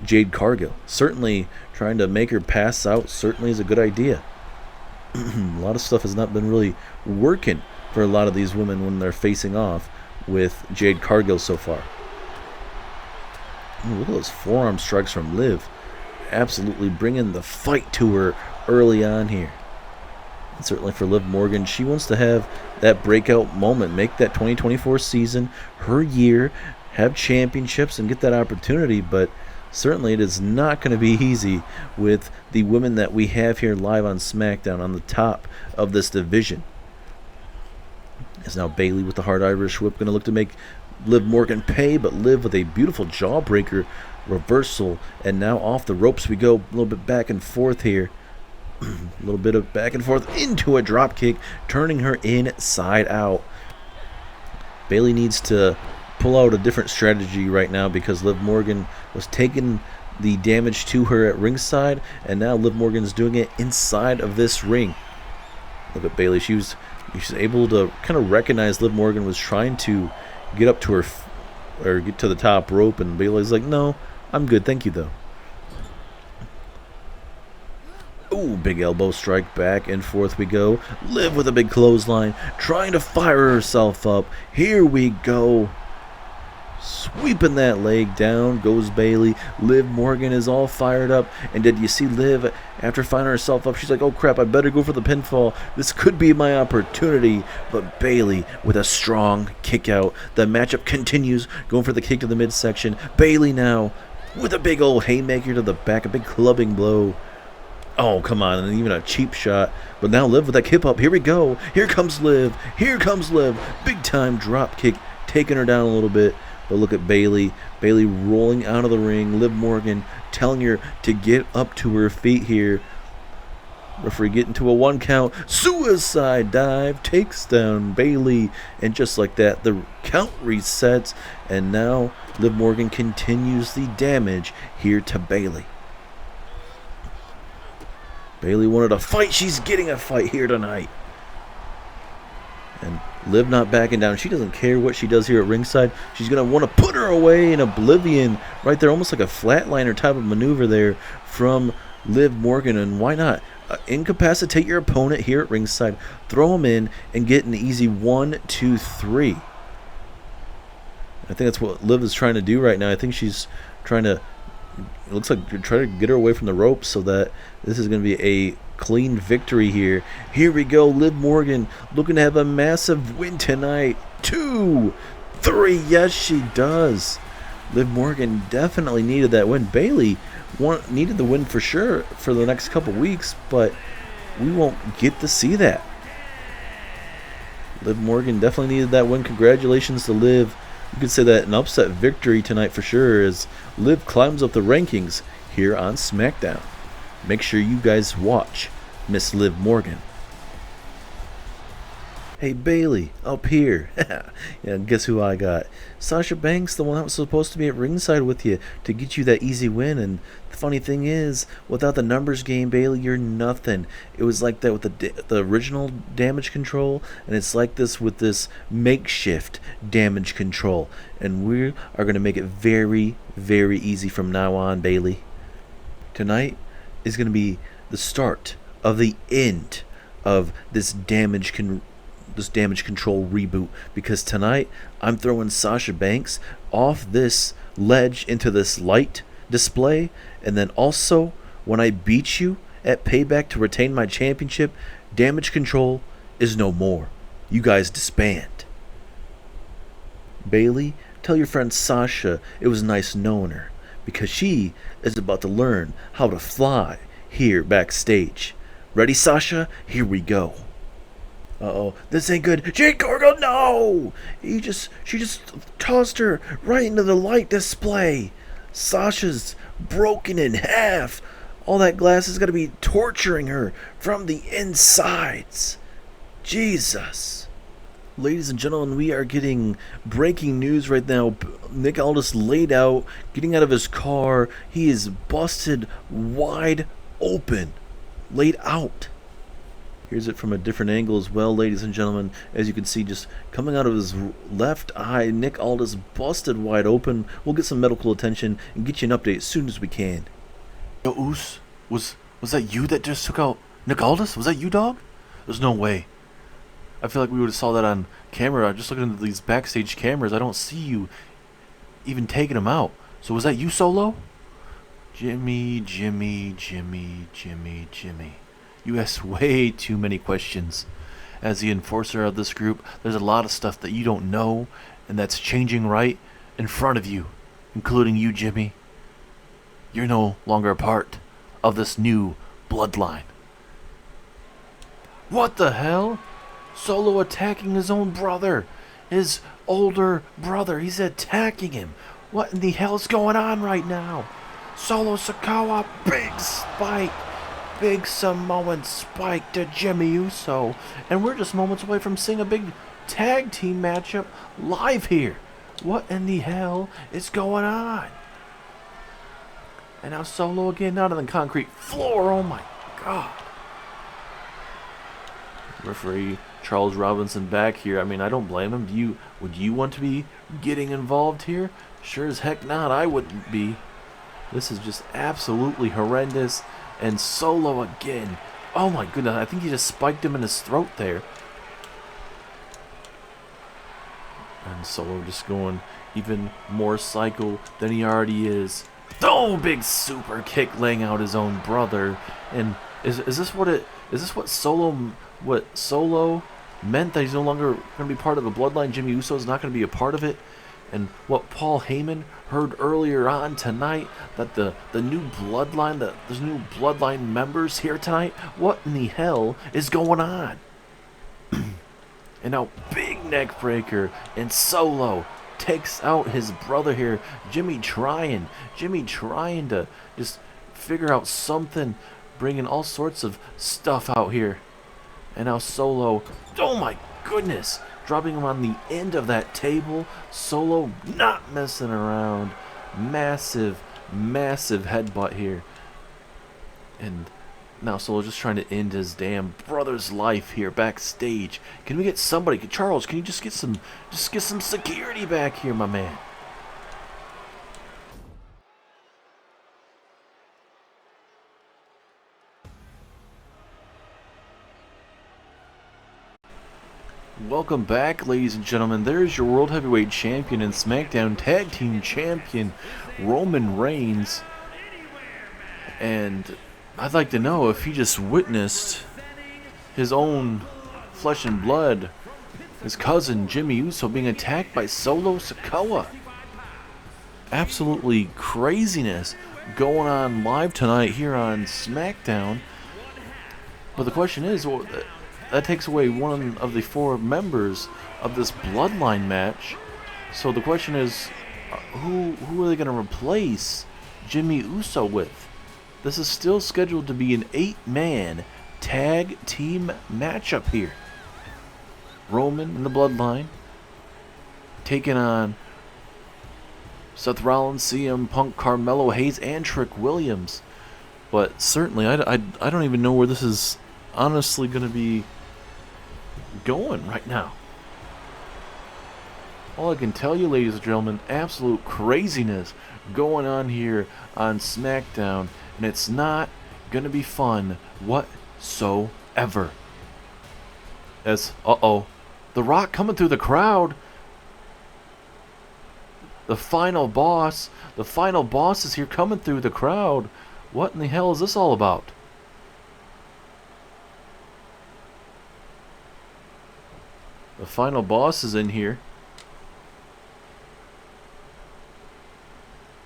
Jade Cargill. Certainly trying to make her pass out certainly is a good idea. A lot of stuff has not been really working for a lot of these women when they're facing off with Jade Cargill so far. Ooh, look at those forearm strikes from Liv. Absolutely bringing the fight to her early on here. And certainly for Liv Morgan, she wants to have that breakout moment, make that 2024 season her year, have championships and get that opportunity, but certainly it is not going to be easy with the women that we have here live on SmackDown on the top of this division. As now Bayley with the hard Irish whip going to look to make Liv Morgan pay, but Liv with a beautiful jawbreaker reversal, and now off the ropes we go. A little bit back and forth here. A little bit of back and forth into a drop kick, turning her inside out. Bayley needs to pull out a different strategy right now because Liv Morgan was taking the damage to her at ringside, and now Liv Morgan is doing it inside of this ring. Look at Bayley. She's able to kind of recognize Liv Morgan was trying to get up to her or get to the top rope, and Bayley's like, no, I'm good, thank you though. Ooh, big elbow strike, back and forth we go. Liv with a big clothesline, trying to fire herself up. Here we go. Sweeping that leg down goes Bayley. Liv Morgan is all fired up. And did you see Liv, after firing herself up, she's like, oh crap, I better go for the pinfall. This could be my opportunity. But Bayley with a strong kick out. The matchup continues, going for the kick to the midsection. Bayley now with a big old haymaker to the back, a big clubbing blow. Oh, come on, and even a cheap shot. But now Liv with that kip up. Here we go. Here comes Liv. Here comes Liv. Big time drop kick, taking her down a little bit. But look at Bayley. Bayley rolling out of the ring. Liv Morgan telling her to get up to her feet here. Referee getting to a 1 count. Suicide dive takes down Bayley. And just like that, the count resets. And now Liv Morgan continues the damage here to Bayley. Bayley wanted a fight. She's getting a fight here tonight. And Liv not backing down. She doesn't care what she does here at ringside. She's going to want to put her away in oblivion right there. Almost like a flatliner type of maneuver there from Liv Morgan. And why not? Incapacitate your opponent here at ringside. Throw him in and get an easy 1, 2, 3. I think that's what Liv is trying to do right now. I think she's trying to... It looks like you're trying to get her away from the ropes so that this is going to be a clean victory here. Here we go. Liv Morgan looking to have a massive win tonight. 2, 3. Yes, she does. Liv Morgan definitely needed that win. Bayley needed the win for sure for the next couple weeks, but we won't get to see that. Liv Morgan definitely needed that win. Congratulations to Liv. You could say that an upset victory tonight for sure as Liv climbs up the rankings here on SmackDown. Make sure you guys watch Miss Liv Morgan. Hey Bayley, up here. Yeah, guess who I got? Sasha Banks, the one that was supposed to be at ringside with you to get you that easy win. And the funny thing is, without the numbers game, Bayley, you're nothing. It was like that with the original damage control, and it's like this with this makeshift damage control. And we are going to make it very, very easy from now on, Bayley. Tonight is going to be the start of the end of this damage control reboot, because tonight I'm throwing Sasha Banks off this ledge into this light display, and then also when I beat you at Payback to retain my championship, damage control is no more. You guys disband. Bayley, tell your friend Sasha it was nice knowing her, because she is about to learn how to fly here backstage. Ready, Sasha? Here we go. Uh-oh, this ain't good. Jade Cargill, no! She just tossed her right into the light display. Sasha's broken in half. All that glass is going to be torturing her from the insides. Jesus. Ladies and gentlemen, we are getting breaking news right now. Nick Aldis laid out, getting out of his car. He is busted wide open. Laid out. Here's it from a different angle as well, ladies and gentlemen. As you can see, just coming out of his left eye, Nick Aldis busted wide open. We'll get some medical attention and get you an update as soon as we can. Yo, Oos, was that you that just took out Nick Aldis? Was that you, dog? There's no way. I feel like we would have saw that on camera. Just looking at these backstage cameras, I don't see you even taking him out. So was that you, Solo? Jimmy. You ask way too many questions. As the enforcer of this group, there's a lot of stuff that you don't know, and that's changing right in front of you, including you, Jimmy. You're no longer a part of this new bloodline. What the hell? Solo attacking his own brother. His older brother. He's attacking him. What in the hell is going on right now? Solo Sikoa, big spike. Big Samoan spike to Jimmy Uso. And we're just moments away from seeing a big tag team matchup live here. What in the hell is going on? And now Solo again out on the concrete floor. Oh my God. Referee Charles Robinson back here. I mean, I don't blame him. Would you want to be getting involved here? Sure as heck not. I wouldn't be. This is just absolutely horrendous. And Solo again. Oh my goodness, I think he just spiked him in his throat there. And Solo just going even more psycho than he already is. Oh, big super kick laying out his own brother. And is this what Solo meant, that he's no longer going to be part of the bloodline? Jimmy Uso is not going to be a part of it. And what Paul Heyman heard earlier on tonight, that the new bloodline, there's new bloodline members here tonight. What in the hell is going on? And now big neck breaker, and Solo takes out his brother here. Jimmy trying to just figure out something, bringing all sorts of stuff out here. And now Solo, oh my goodness, dropping him on the end of that table. Solo not messing around. Massive headbutt here. And now Solo just trying to end his damn brother's life here backstage. Can we get somebody? Charles, can you just get some security back here, my man? Welcome back, ladies and gentlemen. There's your World Heavyweight Champion and SmackDown Tag Team Champion, Roman Reigns. And I'd like to know if he just witnessed his own flesh and blood, his cousin Jimmy Uso, being attacked by Solo Sikoa. Absolutely craziness going on live tonight here on SmackDown. But the question is, well, that takes away one of the 4 members of this Bloodline match. So the question is, who are they going to replace Jimmy Uso with? This is still scheduled to be an 8-man tag team matchup here. Roman and the Bloodline taking on Seth Rollins, CM Punk, Carmelo Hayes, and Trick Williams. But certainly, I don't even know where this is honestly going to be going right now. All I can tell you, ladies and gentlemen, absolute craziness going on here on SmackDown, and it's not going to be fun whatsoever. As, The Rock coming through the crowd. The final boss is here coming through the crowd. What in the hell is this all about? The final boss is in here.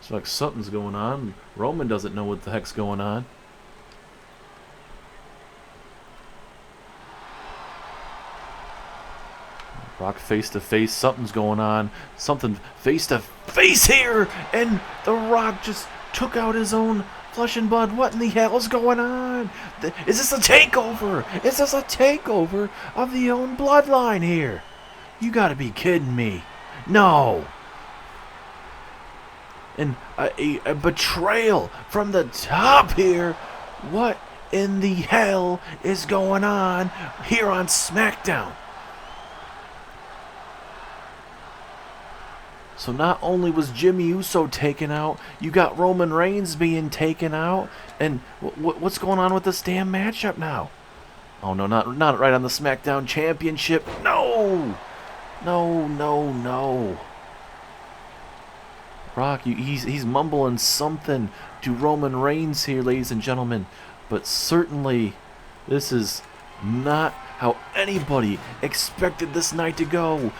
It's like something's going on. Roman doesn't know what the heck's going on. Rock face to face. Something's going on. Something face to face here. And The Rock just took out his own flesh and blood. What in the hell is going on? Is this a takeover? Is this a takeover of the own Bloodline here? You gotta be kidding me. No. And a betrayal from the top here. What in the hell is going on here on SmackDown? So not only was Jimmy Uso taken out, you got Roman Reigns being taken out, and what's going on with this damn matchup now? Oh no, not right on the SmackDown Championship. No! No. Rock, he's mumbling something to Roman Reigns here, ladies and gentlemen, but certainly this is not how anybody expected this night to go.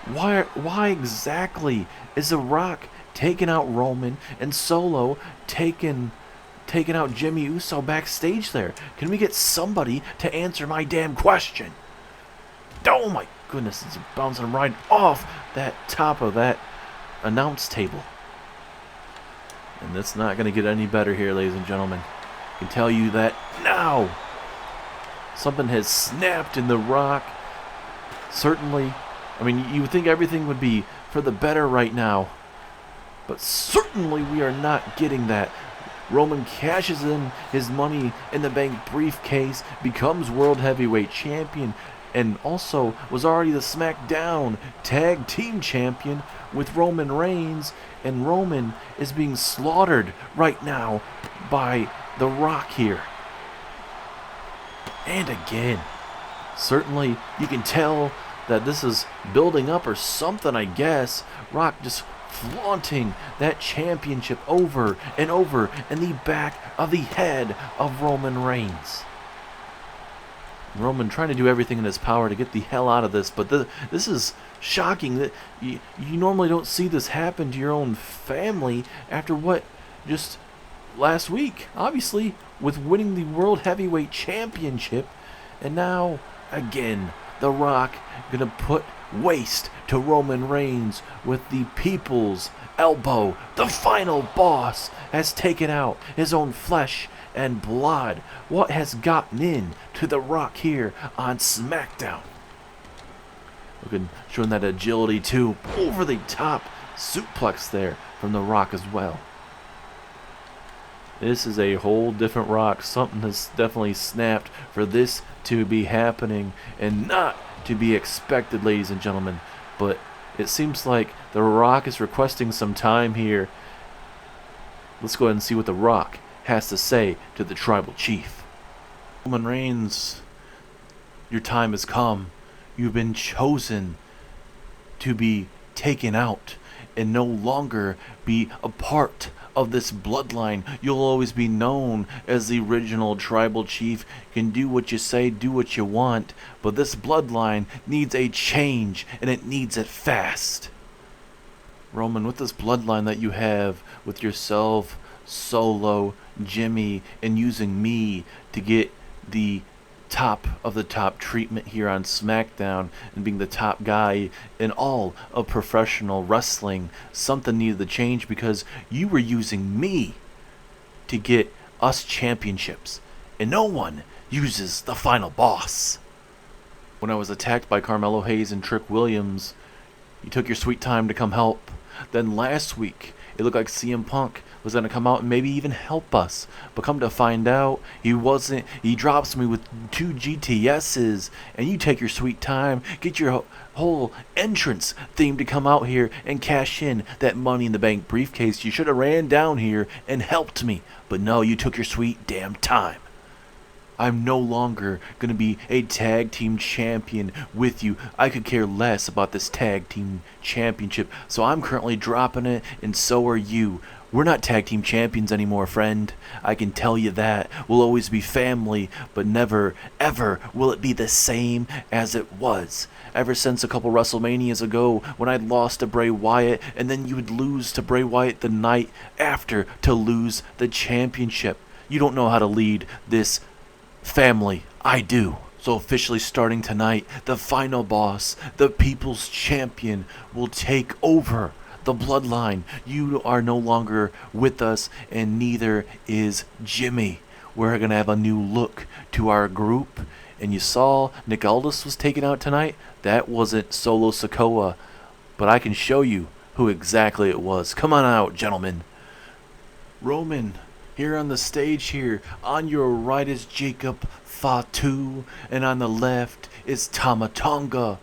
Why exactly is The Rock taking out Roman and Solo taking out Jimmy Uso backstage there? Can we get somebody to answer my damn question? Oh my goodness, it's bouncing right off that top of that announce table. And it's not going to get any better here, ladies and gentlemen. I can tell you that now. Something has snapped in The Rock. Certainly, I mean, you would think everything would be for the better right now, but certainly we are not getting that. Roman cashes in his Money in the Bank briefcase, becomes World Heavyweight Champion, and also was already the SmackDown Tag Team Champion with Roman Reigns, and Roman is being slaughtered right now by The Rock here. And again, certainly you can tell that this is building up or something, I guess. Rock just flaunting that championship over and over in the back of the head of Roman Reigns. Roman trying to do everything in his power to get the hell out of this, but this is shocking. That you normally don't see this happen to your own family after what just last week, obviously, with winning the World Heavyweight Championship, and now again The Rock gonna put waste to Roman Reigns with the people's elbow. The final boss has taken out his own flesh and blood. What has gotten in to The Rock here on SmackDown? Showing that agility too. Over the top suplex there from The Rock as well. This is a whole different Rock. Something has definitely snapped for this to be happening and not to be expected, ladies and gentlemen. But it seems like The Rock is requesting some time here. Let's go ahead and see what The Rock has to say to the Tribal Chief. Roman Reigns, your time has come. You've been chosen to be taken out and no longer be a part of this bloodline. You'll always be known as the original Tribal Chief. You can do what you say, do what you want, but this bloodline needs a change, and it needs it fast. Roman, with this bloodline that you have with yourself, Solo, Jimmy, and using me to get the top of the top treatment here on SmackDown and being the top guy in all of professional wrestling, something needed to change because you were using me to get us championships, and no one uses the final boss. When I was attacked by Carmelo Hayes and Trick Williams, you took your sweet time to come help. Then last week, it looked like CM Punk was going to come out and maybe even help us. But come to find out, he wasn't. He drops me with 2 GTSs, and you take your sweet time, get your whole entrance theme to come out here and cash in that Money in the Bank briefcase. You should have ran down here and helped me. But no, you took your sweet damn time. I'm no longer going to be a tag team champion with you. I could care less about this tag team championship, so I'm currently dropping it, and so are you. We're not tag team champions anymore, friend. I can tell you that. We'll always be family, but never, ever will it be the same as it was. Ever since a couple WrestleManias ago when I lost to Bray Wyatt, and then you would lose to Bray Wyatt the night after to lose the championship. You don't know how to lead this family. I do. So officially starting tonight, the final boss, the people's champion, will take over the bloodline. You are no longer with us, and neither is Jimmy. We're going to have a new look to our group. And you saw Nick Aldis was taken out tonight. That wasn't Solo Sikoa, but I can show you who exactly it was. Come on out, gentlemen. Roman, here on the stage here, on your right is Jacob Fatu, and on the left is Tama Tonga,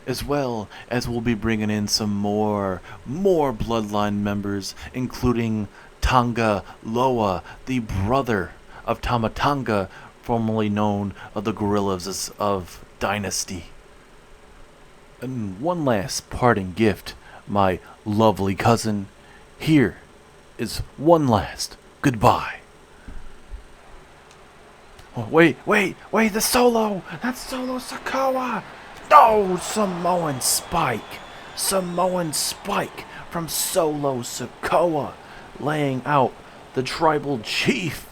as well as we'll be bringing in some more Bloodline members, including Tonga Loa, the brother of Tama Tonga, formerly known as the Gorillas of Dynasty. And one last parting gift, my lovely cousin. Here is one last goodbye. Oh, wait, the Solo! That's Solo Sikoa! No, Samoan Spike from Solo Sikoa, laying out the Tribal Chief.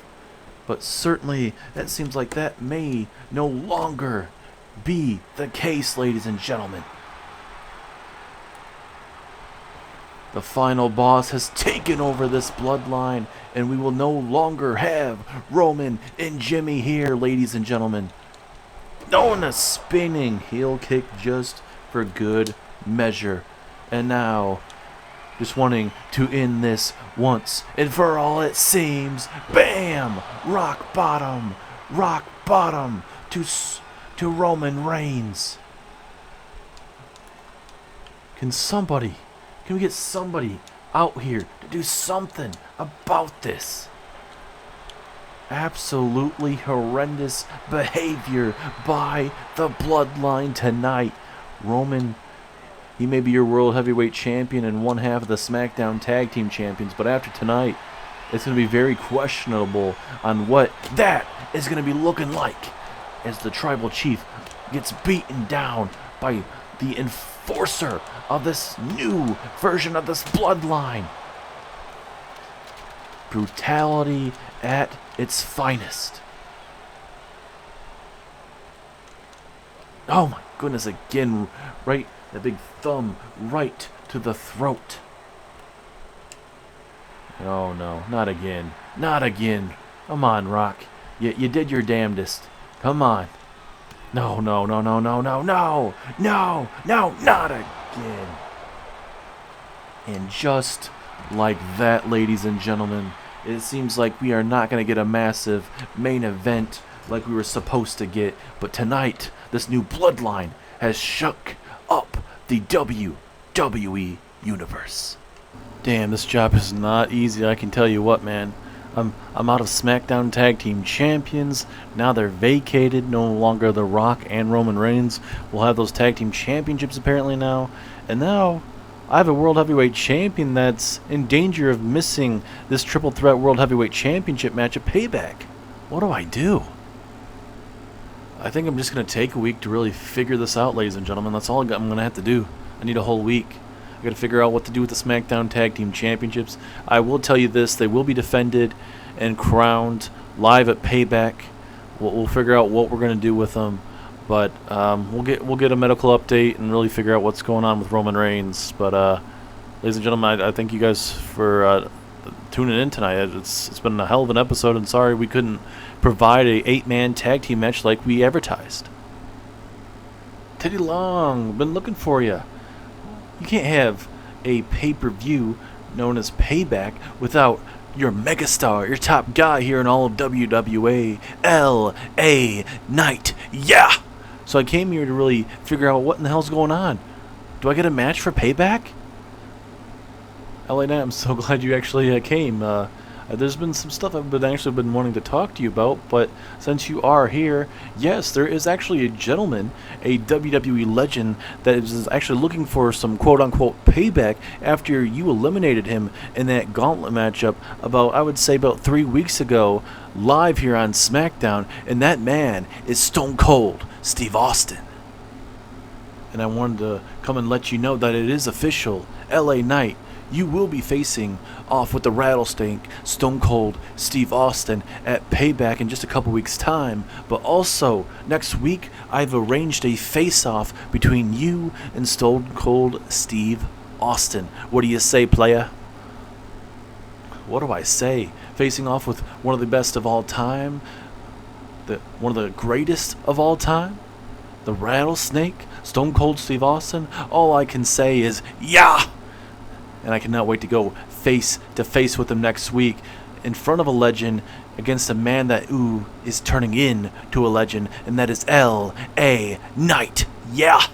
But certainly, that seems like that may no longer be the case, ladies and gentlemen. The final boss has taken over this bloodline, and we will no longer have Roman and Jimmy here, ladies and gentlemen. No, and a spinning heel kick just for good measure. And now, just wanting to end this once and for all, it seems. Bam! Rock bottom to Roman Reigns. Can we get somebody out here to do something about this? Absolutely horrendous behavior by the bloodline tonight. Roman, he may be your World Heavyweight Champion and one half of the SmackDown Tag Team Champions, but after tonight, it's going to be very questionable on what that is going to be looking like as the Tribal Chief gets beaten down by the enforcer of this new version of this bloodline. Brutality at its finest. Oh my goodness, again, right That big thumb right to the throat. Oh no, not again. Not again. Come on, Rock. You did your damnedest. Come on. No, no, no, no, no, no, no. No, no, not again. And just like that, ladies and gentlemen, it seems like we are not going to get a massive main event like we were supposed to get. But tonight, this new Bloodline has shook up the WWE Universe. Damn, this job is not easy, I can tell you what, man. I'm out of SmackDown Tag Team Champions. Now they're vacated. No longer The Rock and Roman Reigns will have those Tag Team Championships apparently now. And now I have a World Heavyweight Champion that's in danger of missing this Triple Threat World Heavyweight Championship match at Payback. What do I do? I think I'm just going to take a week to really figure this out, ladies and gentlemen. That's all I'm going to have to do. I need a whole week. I got to figure out what to do with the SmackDown Tag Team Championships. I will tell you this: they will be defended and crowned live at Payback. We'll figure out what we're going to do with them, but we'll get a medical update and really figure out what's going on with Roman Reigns. But ladies and gentlemen, I thank you guys for tuning in tonight. It's been a hell of an episode, and sorry we couldn't provide a 8-man tag team match like we advertised. Teddy Long, been looking for you. You can't have a pay-per-view known as Payback without your megastar, your top guy here in all of WWE, L.A. Knight. Yeah! So I came here to really figure out what in the hell's going on. Do I get a match for Payback? L.A. Knight, I'm so glad you actually came. There's been some stuff I've been wanting to talk to you about, but since you are here, yes, there is actually a gentleman, a WWE legend, that is actually looking for some quote-unquote payback after you eliminated him in that gauntlet matchup I would say about 3 weeks ago, live here on SmackDown, and that man is Stone Cold Steve Austin. And I wanted to come and let you know that it is official. L.A. Knight, you will be facing off with the Rattlesnake, Stone Cold Steve Austin, at Payback in just a couple weeks' time. But also, next week, I've arranged a face-off between you and Stone Cold Steve Austin. What do you say, playa? What do I say? Facing off with one of the best of all time? One of the greatest of all time? The Rattlesnake, Stone Cold Steve Austin? All I can say is, yeah! And I cannot wait to go face to face with him next week in front of a legend against a man that is turning into a legend, and that is L.A. Knight. Yeah!